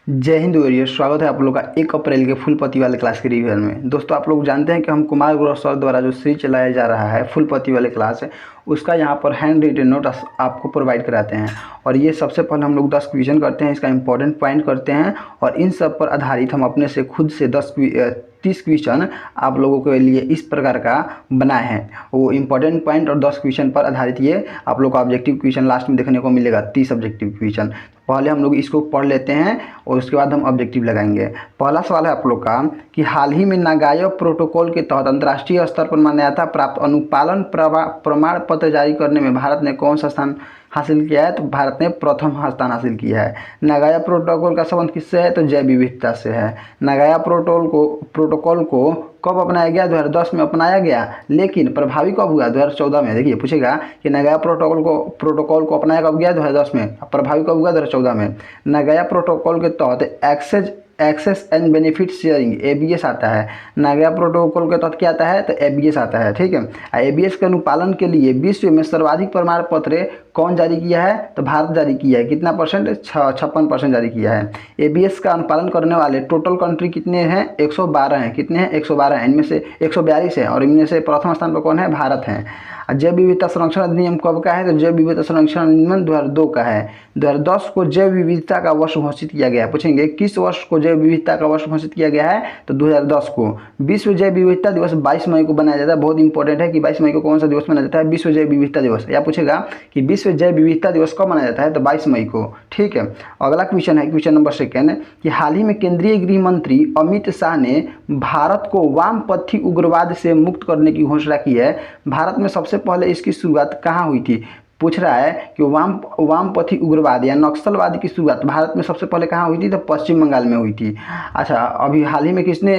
जय हिंद वॉरियर। स्वागत है आप लोग का 1 अप्रैल के फुल पति वाले क्लास के रिवीजन में। दोस्तों, आप लोग जानते हैं कि हम कुमार गुरव सर द्वारा जो सीरीज चलाया जा रहा है फुल पति वाले क्लास है, उसका यहाँ पर हैंड रिटन नोट आपको प्रोवाइड कराते हैं। और ये सबसे पहले हम लोग 10 क्वेश्चन करते हैं, इसका इंपॉर्टेंट पॉइंट करते हैं और इन सब पर आधारित हम अपने से खुद से 30 क्वेश्चन आप लोगों के लिए इस प्रकार का बनाए हैं। वो इंपॉर्टेंट पॉइंट और 10 क्वेश्चन पर आधारित ये आप लोग का ऑब्जेक्टिव क्वेश्चन लास्ट में देखने को मिलेगा, 30 ऑब्जेक्टिव क्वेश्चन। पहले हम लोग इसको पढ़ लेते हैं और उसके बाद हम ऑब्जेक्टिव लगाएंगे। पहला सवाल है आप लोग का कि हाल ही में नागोया प्रोटोकॉल के तहत अंतर्राष्ट्रीय स्तर पर मान्यता प्राप्त अनुपालन प्रमाण पत्र जारी करने में भारत ने कौन सा स्थान हासिल किया है? तो भारत ने प्रथम स्थान हासिल किया है। नागोया प्रोटोकॉल का संबंध किससे है? तो जैव विविधता से है। नागोया प्रोटोकॉल को कब अपनाया गया? 2010 में अपनाया गया, लेकिन प्रभावी कब हुआ? 2014 में। देखिए, पूछेगा कि नागोया प्रोटोकॉल को अपनाया कब गया? 2010 में। प्रभावी कब हुआ? 2014 में। नागोया प्रोटोकॉल के तहत access and benefit sharing ABS आता है। नागोया प्रोटोकॉल के तहत क्या आता है? तो ABS आता है। ठीक है। ABS के अनुपालन के लिए विश्व में सर्वाधिक प्रमाण पत्र कौन जारी किया है? तो भारत जारी किया है। कितना परसेंट? 56% जारी किया है। ABS का अनुपालन करने वाले टोटल कंट्री कितने हैं? 112 हैं। कितने हैं? 112 हैं। इनमें से 142 है और इनमें से प्रथम स्थान पर कौन है? भारत है। जैव विविधता संरक्षण अधिनियम कब का है? तो जैव विविधता संरक्षण अधिनियम 2002 का है। 2010 को जैव विविधता का वर्ष घोषित किया गया है। पूछेंगे किस वर्ष को जैव विविधता का वर्ष घोषित किया गया है? तो 2010 को। विश्व जैव विविधता दिवस 22 मई को बनाया जाता है। बहुत इंपॉर्टेंट है कि 22 मई को कौन सा दिवस मनाया जाता है? विश्व जैव विविधता दिवस। या पूछेगा कि विश्व जैव विविधता दिवस कब मनाया जाता है? तो 22 मई को। ठीक है। अगला क्वेश्चन है क्वेश्चन नंबर 2 कि हाल ही में केंद्रीय गृह मंत्री अमित शाह ने भारत को वामपंथी उग्रवाद से मुक्त करने की घोषणा की है। भारत में सबसे पहले इसकी शुरुआत कहाँ हुई थी? पूछ रहा है कि वामपंथी उग्रवाद या नक्सलवाद की शुरुआत भारत में सबसे पहले कहाँ हुई थी? तो पश्चिम बंगाल में हुई थी। अच्छा, अभी हाल ही में किसने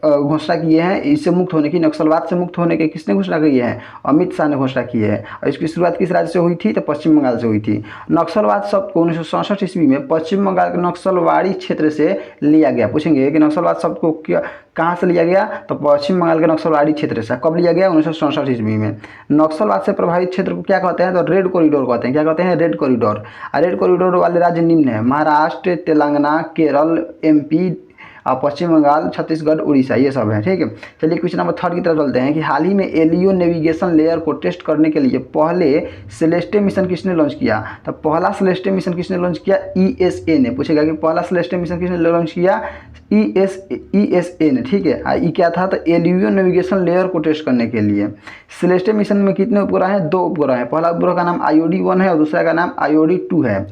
घोषणा की है इससे मुक्त होने की, नक्सलवाद से मुक्त होने की? किसने घोषणा की है? अमित शाह ने घोषणा की है। और इसकी शुरुआत किस राज्य से हुई थी? तो पश्चिम बंगाल से हुई थी। नक्सलवाद शब्द को 1967 ईस्वी में पश्चिम बंगाल के नक्सलवाड़ी क्षेत्र से लिया गया। पूछेंगे कि नक्सलवाद शब्द को कहाँ से लिया गया? तो पश्चिम बंगाल के नक्सलवाड़ी क्षेत्र से। कब लिया गया? 1967 ईस्वी में। नक्सलवाद से प्रभावित क्षेत्र को क्या कहते हैं? तो रेड कॉरिडोर कहते हैं। क्या कहते हैं? Red corridor. रेड कॉरिडोर वाले राज्य निम्न है: महाराष्ट्र, तेलंगाना, केरल, MP, पश्चिम बंगाल, छत्तीसगढ़, उड़ीसा, ये सब है। ठीक है। चलिए क्वेश्चन नंबर 3 की तरफ चलते हैं कि हाल ही में LEO नेविगेशन लेयर को टेस्ट करने के लिए पहले सेलेस्टे मिशन किसने लॉन्च किया? तो पहला सेलेस्टे मिशन किसने लॉन्च किया? ESA ने। पूछेगा कि पहला सेलेस्टे मिशन किसने लॉन्च किया? ESA ने। ठीक है। ये क्या था? तो LEO नेविगेशन लेयर को टेस्ट करने के लिए। सेलेस्टे मिशन में कितने उपग्रह हैं? 2 उपग्रह हैं। पहला उपग्रह का नाम IOD-1 है और दूसरा का नाम IOD-2 है।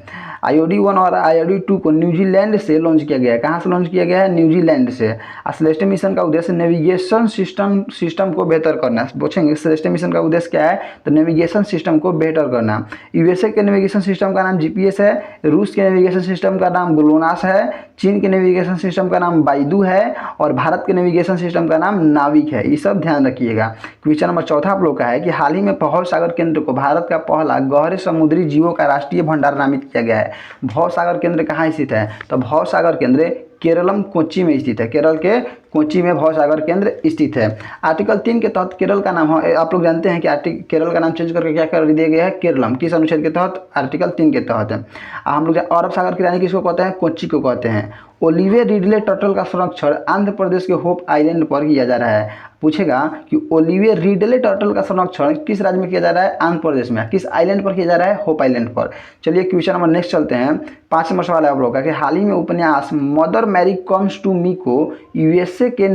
IOD-1 और IOD-2 को न्यूजीलैंड से लॉन्च किया गया है। कहाँ से लॉन्च किया गया है? न्यूजीलैंड से। सेलेस्टे मिशन का उद्देश्य नेविगेशन सिस्टम को बेहतर करना। पूछेंगे सेलेस्टे मिशन का उद्देश्य क्या है? तो नेविगेशन सिस्टम को बेहतर करना। USA के नेविगेशन सिस्टम का नाम GPS है। रूस के नेविगेशन सिस्टम का नाम ग्लोनास है। चीन के नेविगेशन सिस्टम का नाम बाइडू है और भारत के नेविगेशन सिस्टम का नाम नाविक है। ये सब ध्यान रखिएगा। क्वेश्चन नंबर 4 आप लोग का है कि हाल ही में भव सागर केंद्र को भारत का पहला गहरे समुद्री जीवों का राष्ट्रीय भंडार नामित किया गया है। भव सागर केंद्र कहाँ स्थित है? तो भव सागर केंद्र केरलम कोच्चि में स्थित है। केरल के कोच्चि में भव सागर केंद्र स्थित है। आर्टिकल 3 के तहत केरल का नाम है, आप लोग जानते हैं कि केरल का नाम चेंज करके क्या कर दिया गया है? केरलम। किस अनुच्छेद के तहत? आर्टिकल 3 के तहत है। हम लोग अरब सागर की रानी किसको कहते हैं? कोच्चि को कहते हैं। ओलिवे रिडले टर्टल का संरक्षण आंध्र प्रदेश के होप आइलैंड पर किया जा रहा है। पूछेगा कि ओलिवे रिडले टर्टल का संरक्षण किस राज्य में किया जा रहा है? आंध्र प्रदेश में। किस आइलैंड पर किया जा रहा है? होप आइलैंड पर। चलिए क्वेश्चन नंबर नेक्स्ट चलते हैं। 5 नंबर सवाल है आप लोगों का कि हाल ही में उपन्यास Mother Mary Comes to Me को USA के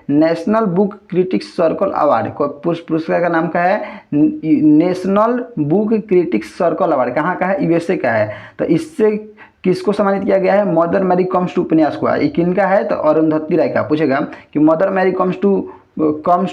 National book critics circle Award को, पुरस्कार का नाम क्या है? National book critics circle award. कहाँ का है? USA का है। तो इससे किसको सम्मानित किया गया है? मदर मैरी कम्स टू उपन्यास को। ये किनका है? तो अरुंधति राय का। पूछेगा कि मदर मैरी कम्स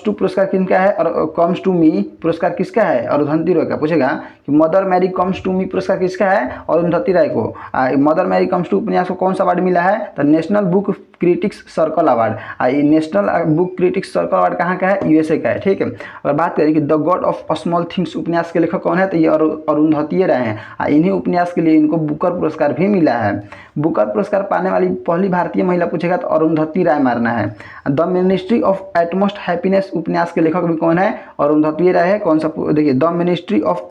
टू पुरस्कार किनका है? और कम्स टू मी पुरस्कार किसका है? अरुंधति राय का। पूछेगा कि Mother Mary Comes to Me पुरस्कार किसका है? अरुंधति राय को। मदर मैरी कम्स टू उपन्यास को कौन सा अवार्ड मिला है? तो national book critics circle award. ये national book critics circle award कहाँ का है? USA का है। ठीक है। अगर बात करें कि the God of Small things उपन्यास के लेखक कौन है? तो ये अरुंधति राय हैं। इन्हीं उपन्यास के लिए इनको बुकर पुरस्कार भी मिला है। बुकर पुरस्कार पाने वाली पहली भारतीय महिला पूछेगा तो अरुंधति राय मारना है। The Ministry of Utmost Happiness उपन्यास के लेखक भी कौन है? अरुंधति राय है। कौन सा? देखिए, the Ministry of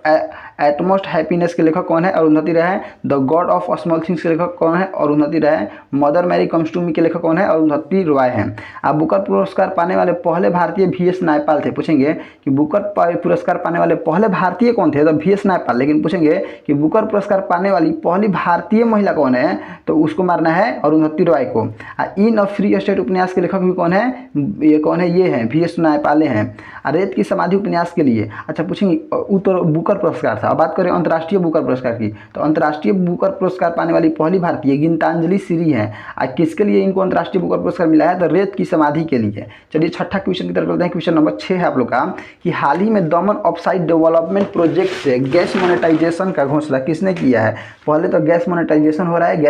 Utmost Happiness के लेखक कौन है? अरुंधति राय है। The God of Small Things के लेखक कौन है? अरुंधति राय है। Mother Mary Comes to Me के लेखक कौन है? अरुंधति रॉय है। अब बुकर पुरस्कार पाने वाले पहले भारतीय VS नायपाल थे। पूछेंगे कि बुकर पुरस्कार पाने वाले पहले भारतीय कौन थे? तो VS नायपाल। लेकिन पूछेंगे कि बुकर पुरस्कार पाने वाली पहली भारतीय महिला कौन है? तो उसको मारना है अरुंधति रॉय को। इन अ फ्री स्टेट उपन्यास के लेखक भी कौन है? ये कौन है? ये हैं VS नायपाल हैं। रेत की समाधि उपन्यास के लिए अच्छा पूछेंगे उत्तर बुकर पुरस्कार था। अब बात करें अंतर्राष्ट्रीय बुकर पुरस्कार की, तो अंतर्राष्ट्रीय बुकर पुरस्कार पाने वाली पहली भारतीय गीतांजलि श्री है। किसके लिए इनको अंतर्राष्ट्रीय बुकर पुरस्कार मिला है? तो रेत की समाधि के लिए। चलिए छठा क्वेश्चन की तरफ चलते हैं। क्वेश्चन नंबर 6 है आप लोग का कि हाल ही में दमन ऑफसाइड डेवलपमेंट प्रोजेक्ट से गैस मोनेटाइजेशन का घोषणा किसने किया है? पहले तो गैस मोनेटाइजेशन हो रहा है,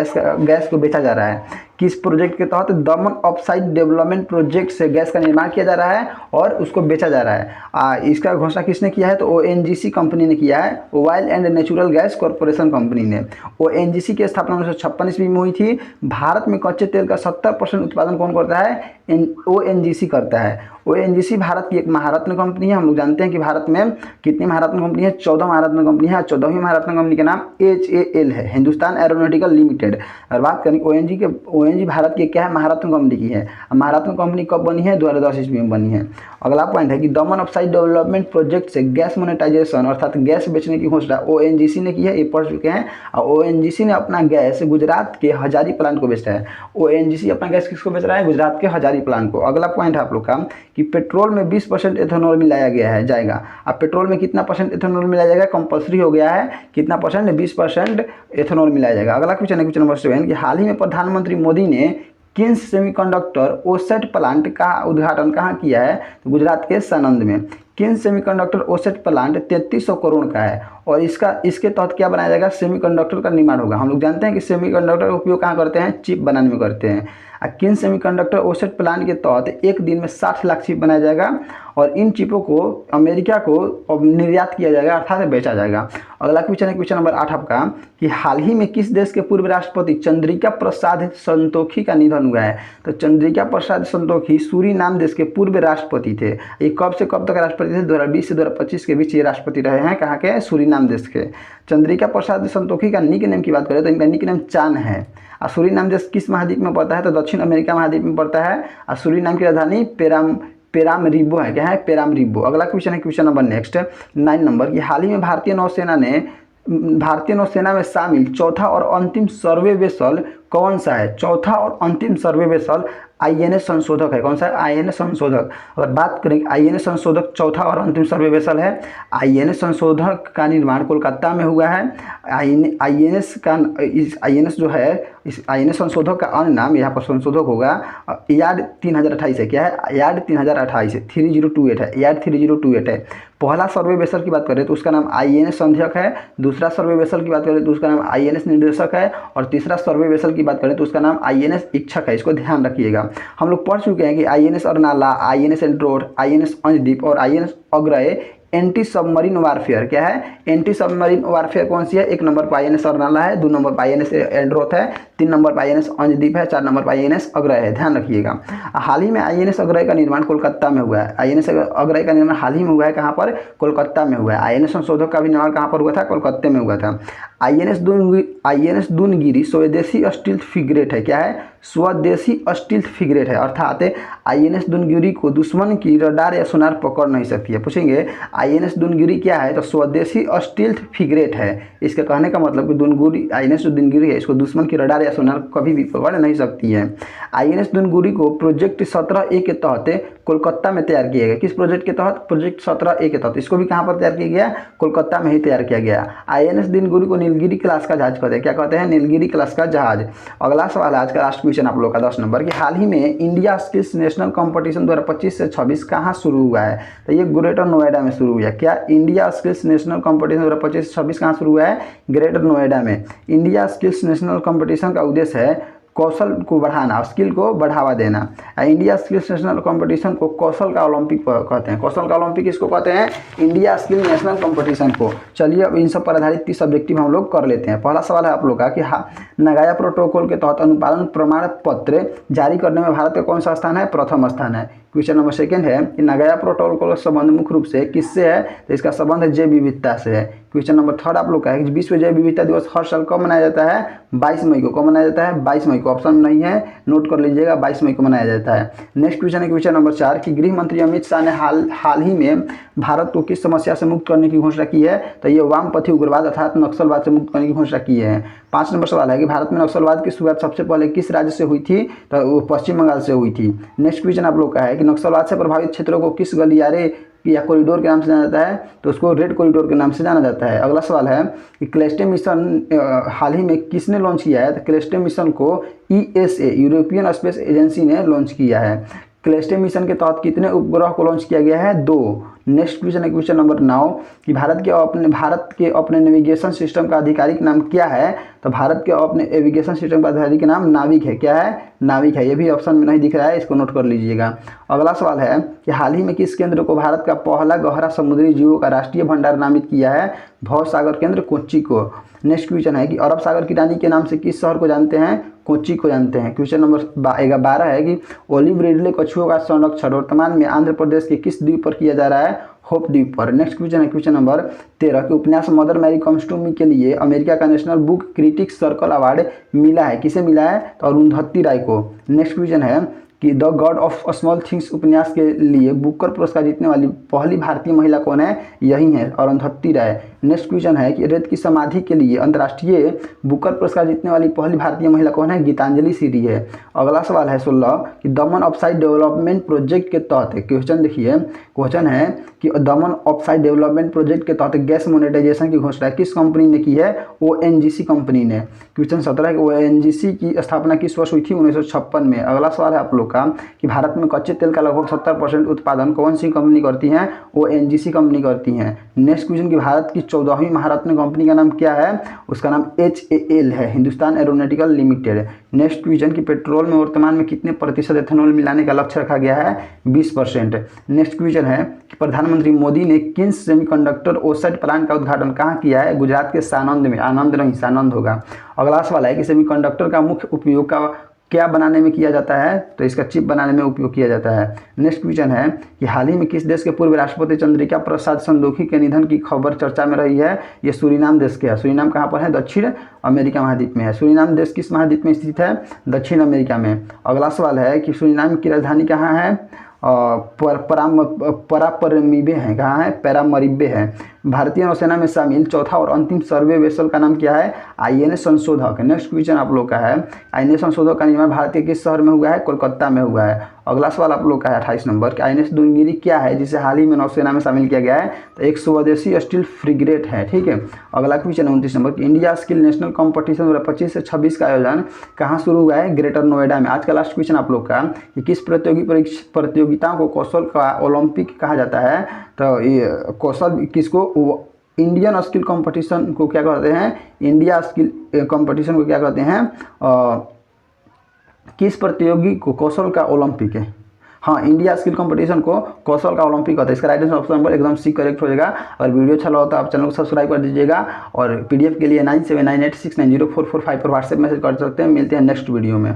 गैस को बेचा जा रहा है। किस प्रोजेक्ट के तहत? दमन ऑफसाइड डेवलपमेंट प्रोजेक्ट से गैस का निर्माण किया जा रहा है और उसको बेचा जा रहा है। इसका घोषणा किसने किया है? तो ONGC कंपनी ने किया है, oil and natural gas corporation company ने। ONGC की स्थापना 1956 ईस्वी में हुई थी। भारत में कच्चे तेल का 70% उत्पादन कौन करता है? ONGC करता है। ONGC भारत की एक महारत्न कंपनी है। हम लोग जानते हैं कि भारत में कितनी महारत्न कंपनी है? 14 महारत्न कंपनी है। 14वीं महारत्न कंपनी का नाम HAL है, हिंदुस्तान एरोनॉटिकल लिमिटेड। और बात करें ONG भारत की क्या है? महारत्न कंपनी की है। महारत्न कंपनी कब बनी है? 2010 ईस्वी में बनी है। अगला पॉइंट है कि दमन ऑफसाइड डेवलपमेंट प्रोजेक्ट से गैस मोनेटाइजेशन अर्थात गैस बेचने की घोषणा ONGC ने की है, ये पढ़ चुके हैं। और ONGC ने अपना गैस गुजरात के हजारी प्लांट को बेचा है। ONGC अपना गैस किसको बेच रहा है? गुजरात के हजारी प्लांट को। अगला पॉइंट है आप लोग का कि पेट्रोल में 20% एथेनॉल मिलाया गया है जाएगा। अब पेट्रोल में कितना परसेंट एथेनॉल मिलाया जाएगा? कंपल्सरी हो गया है। कितना परसेंट? 20% एथेनॉल मिलाया जाएगा। अगला क्वेश्चन है क्वेश्चन नंबर 7 कि हाल ही में प्रधानमंत्री मोदी ने किन्स सेमीकंडक्टर ओसेट प्लांट का उद्घाटन कहाँ किया है? तो गुजरात के सानंद में। Keynes semiconductor OSAT plant 3300 crore का है और इसके तहत क्या बनाया जाएगा? सेमीकंडक्टर का निर्माण होगा। हम लोग जानते हैं कि सेमीकंडक्टर का उपयोग कहाँ करते हैं? चिप बनाने में करते हैं। किन्स सेमीकंडक्टर ओसेट प्लांट के तहत एक दिन में 60 लाख चिप बनाया जाएगा और इन चिपों को अमेरिका को निर्यात किया जाएगा अर्थात बेचा जाएगा। अगला क्वेश्चन है क्वेश्चन नंबर 8 आपका कि हाल ही में किस देश के पूर्व राष्ट्रपति चंद्रिका प्रसाद संतोखी का निधन हुआ है? तो चंद्रिका प्रसाद संतोखी सूरीनाम देश के पूर्व राष्ट्रपति थे। ये कब से कब तक राष्ट्रपति थे? 2020 से 2025 के बीच ये राष्ट्रपति रहे हैं। कहाँ के? सूरीनाम देश के। चंद्रिका प्रसाद संतोखी का निक नेम की बात करें तो इनका निक नेम चान है। सूरीनाम देश किस महाद्वीप में पड़ता है? तो दक्षिण अमेरिका महाद्वीप में पड़ता है। और सूरीनाम की राजधानी पेरामरिबो है। क्या है? पेरामरिबो। अगला क्वेश्चन है क्वेश्चन नंबर 9 नंबर कि हाल ही में भारतीय नौसेना में शामिल चौथा और अंतिम सर्वे वेसल कौन सा है? चौथा और अंतिम सर्वे वेसल INS संशोधक है। कौन सा है? INS संशोधक। अगर बात करें INS संशोधक चौथा और अंतिम सर्वे वेसल है। INS संशोधक का निर्माण कोलकाता में हुआ है। INS जो है इस INS संशोधक का अन्य नाम यहाँ पर संशोधक होगा यार्ड 3028 है। क्या है? यार्ड 3028 है, 3028 है, यार्ड 3028 है। पहला सर्वे वेसल की बात करें तो उसका नाम INS संध्यक है। दूसरा सर्वे वेसल की बात करें तो उसका नाम INS निर्देशक है और तीसरा सर्वे वेसल की बात करें तो उसका नाम INS इच्छक है। इसको ध्यान रखिएगा। हम लोग पढ़ चुके हैं कि INS Arnala, INS Androth, INS Anshdeep और INS Agray anti submarine warfare. क्या है? एंटी सबमरीन वारफेयर कौन सी है? 1 नंबर पर INS अरनाला है, 2 नंबर पर INS एंड्रोथ है, 3 नंबर पर INS अंशदीप है, 4 नंबर पर INS अग्रय है। ध्यान रखिएगा। हाल ही में INS अग्रय का निर्माण कोलकाता में हुआ है। INS अग्रय का निर्माण हाल ही में हुआ है। कहाँ पर? कोलकाता में हुआ है। INS संशोधक का भी निर्माण कहाँ पर हुआ था? कोलकाता में हुआ था। INS दूनगिरी स्वदेशी स्टील्थ फ्रिगेट है। क्या है? स्वदेशी स्टील्थ फ्रिगेट है अर्थात INS दूनगिरी को दुश्मन की रडार या सोनार पकड़ नहीं सकती है। पूछेंगे INS दूनगिरी क्या है? तो स्वदेशी स्टील्थ फ्रिगेट है। इसके कहने का मतलब कि INS जो दूनगिरी है इसको दुश्मन की रडार या सोनार कभी भी पकड़ नहीं सकती है। INS दूनगिरी को प्रोजेक्ट 17A के तहत कोलकाता में तैयार किया गया। किस प्रोजेक्ट के तहत? प्रोजेक्ट 17A के तहत। इसको भी कहाँ पर तैयार किया गया? कोलकाता में ही तैयार किया गया। INS दूनगिरी को नीलगिरी क्लास का जहाज कहते हैं। क्या कहते हैं? नीलगिरी क्लास का जहाज। अगला सवाल आज का लास्ट क्वेश्चन आप लोग का 10 नंबर कि हाल ही में इंडिया स्किल्स नेशनल कंपटीशन 2025 से 26 कहाँ शुरू हुआ है? तो ये ग्रेटर नोएडा में शुरू हुआ है। क्या? इंडिया स्किल्स नेशनल कंपटीशन 2025 से 26 कहाँ शुरू हुआ है? ग्रेटर नोएडा में। इंडिया स्किल्स नेशनल कंपटीशन का उद्देश्य है कौशल को बढ़ाना, स्किल को बढ़ावा देना। इंडिया स्किल नेशनल कंपटीशन को कौशल का ओलंपिक कहते हैं। कौशल का ओलंपिक इसको कहते हैं, इंडिया स्किल नेशनल कंपटीशन को। चलिए अब इन सब पर आधारित 30 ऑब्जेक्टिव हम लोग कर लेते हैं। पहला सवाल है आप लोग का कि नगाया प्रोटोकॉल के तहत अनुपालन प्रमाण पत्र जारी करने में भारत का कौन सा स्थान है? प्रथम स्थान है। क्वेश्चन नंबर सेकंड है कि नगाया प्रोटोकॉल का संबंध मुख्य रूप से किससे है? तो इसका संबंध जैव विविधता से है। क्वेश्चन नंबर थर्ड आप लोग का है कि विश्व जैव विविधता दिवस हर साल कब मनाया जाता है? 22 मई को। कब मनाया जाता है? 22 मई को। ऑप्शन नहीं है, नोट कर लीजिएगा, 22 मई को मनाया जाता है। नेक्स्ट क्वेश्चन है क्वेश्चन नंबर 4 कि गृह मंत्री अमित शाह ने हाल ही में भारत को किस समस्या से मुक्त करने की घोषणा की है? तो ये वामपंथी उग्रवाद अर्थात नक्सलवाद से मुक्त करने की घोषणा की है। 5 नंबर सवाल है कि भारत में नक्सलवाद की शुरुआत सबसे पहले किस राज्य से हुई थी? तो वो पश्चिम बंगाल से हुई थी। नेक्स्ट क्वेश्चन आप लोग का है कि नक्सलवाद से प्रभावित क्षेत्रों को किस गलियारे या कॉरिडोर के नाम से जाना जाता है? तो उसको रेड कॉरिडोर के नाम से जाना जाता है। अगला सवाल है कि क्लेस्टे मिशन हाल ही में किसने लॉन्च किया है? तो क्लेस्टे मिशन को ESA यूरोपियन स्पेस एजेंसी ने लॉन्च किया है। क्लेस्टे मिशन के तहत कितने उपग्रह को लॉन्च किया गया है? 2। नेक्स्ट क्वेश्चन है क्वेश्चन नंबर 9 कि भारत के अपने नेविगेशन सिस्टम का आधिकारिक नाम क्या है? तो भारत के अपने नेविगेशन सिस्टम का आधिकारिक नाम नाविक है। क्या है? नाविक है। ये भी ऑप्शन में नहीं दिख रहा है, इसको नोट कर लीजिएगा। अगला सवाल है कि हाल ही में किस केंद्र को भारत का पहला गहरा समुद्री जीवों का राष्ट्रीय भंडार नामित किया है? भव सागर केंद्र कोच्चि को। नेक्स्ट क्वेश्चन है कि अरब सागर की रानी के नाम से किस शहर को जानते हैं? कोच्चि को जानते हैं। क्वेश्चन नंबर 12 है कि ओलिव रिडले कछुओं का संरक्षण वर्तमान में आंध्र प्रदेश के किस द्वीप पर किया जा रहा है? होप द्वीप पर। नेक्स्ट क्वेश्चन है क्वेश्चन नंबर 13 के उपन्यास Mother Mary Comes to Me के लिए अमेरिका का National book critics circle Award मिला है। किसे मिला है? तो अरुंधति राय को। नेक्स्ट क्वेश्चन है कि the God of Small things उपन्यास के लिए बुकर पुरस्कार जीतने वाली पहली भारतीय महिला कौन है? यही है, अरुंधति राय। नेक्स्ट क्वेश्चन है कि रेत की समाधि के लिए अंतर्राष्ट्रीय बुकर पुरस्कार जीतने वाली पहली भारतीय महिला कौन है? गीतांजलि सीरी है। अगला सवाल है 16 कि दमन ऑफसाइड डेवलपमेंट प्रोजेक्ट के तहत क्वेश्चन देखिए, क्वेश्चन है कि दमन ऑफसाइड डेवलपमेंट प्रोजेक्ट के तहत गैस मोनेटाइजेशन की घोषणा किस कंपनी ने की है? ONGC कंपनी ने। क्वेश्चन 17 कि ONGC की स्थापना किस वर्ष हुई थी? 1956 में। अगला सवाल है आप लोग का कि भारत में कच्चे तेल का लगभग 70% उत्पादन कौन सी कंपनी करती है? ONGC कंपनी करती है। नेक्स्ट क्वेश्चन कि भारत की 14वीं महारत्न कंपनी का नाम क्या है? उसका नाम HAL है, Hindustan aeronautical limited. Next question कि पेट्रोल में वर्तमान में कितने प्रतिशत एथेनॉल मिलाने का लक्ष्य रखा गया है? 20%। नेक्स्ट क्वेश्चन है कि प्रधानमंत्री मोदी ने किन सेमीकंडक्टर ओसाइड प्लांट का उद्घाटन कहाँ किया है? गुजरात के सानंद में। आनंद नहीं, सानंद होगा। अगला सवाल है कि सेमीकंडक्टर का मुख्य उपयोग का क्या बनाने में किया जाता है? तो इसका चिप बनाने में उपयोग किया जाता है। नेक्स्ट क्वेश्चन है कि हाल ही में किस देश के पूर्व राष्ट्रपति चंद्रिका प्रसाद संतोखी के निधन की खबर चर्चा में रही है? ये सूरीनाम देश के है। सूरीनाम कहाँ पर है? दक्षिण अमेरिका महाद्वीप में है। सूरीनाम देश किस महाद्वीप में स्थित है? दक्षिण अमेरिका में। अगला सवाल है कि सूरीनाम की राजधानी कहाँ है? पैरामरीबे है। कहाँ है? पैरामरीबे है। भारतीय नौसेना में शामिल चौथा और अंतिम सर्वे वेसल का नाम क्या है? INS संशोधक। नेक्स्ट क्वेश्चन आप लोग का है INS संशोधक का निर्माण भारत के किस शहर में हुआ है? कोलकाता में हुआ है। अगला सवाल आप लोग का है 28 नंबर कि INS दुनगिरी क्या है जिसे हाल ही में नौसेना में शामिल किया गया है? तो एक स्वदेशी स्टील फ्रिगेट है। ठीक है। अगला क्वेश्चन 29 नंबर कि इंडिया स्किल नेशनल कंपटीशन 2025 से 26 का आयोजन कहाँ शुरू हुआ है? ग्रेटर नोएडा में। आज का लास्ट क्वेश्चन आप लोग का कि किस प्रतियोगिताओं को कौशल का ओलंपिक कहा जाता है? तो ये कौशल किसको? इंडियन स्किल कंपटीशन को क्या कहते हैं? इंडिया स्किल कंपटीशन को क्या कहते हैं? किस प्रतियोगी को कौशल का ओलंपिक है? हाँ, इंडिया स्किल कंपटीशन को कौशल का ओलंपिक कहते हैं। इसका राइट आंसर ऑप्शन नंबर एकदम सी करेक्ट हो जाएगा। और वीडियो अच्छा लगा तो आप चैनल को सब्सक्राइब कर दीजिएगा और PDF के लिए 9798690445 पर व्हाट्सएप मैसेज कर सकते हैं। मिलते हैं नेक्स्ट वीडियो में।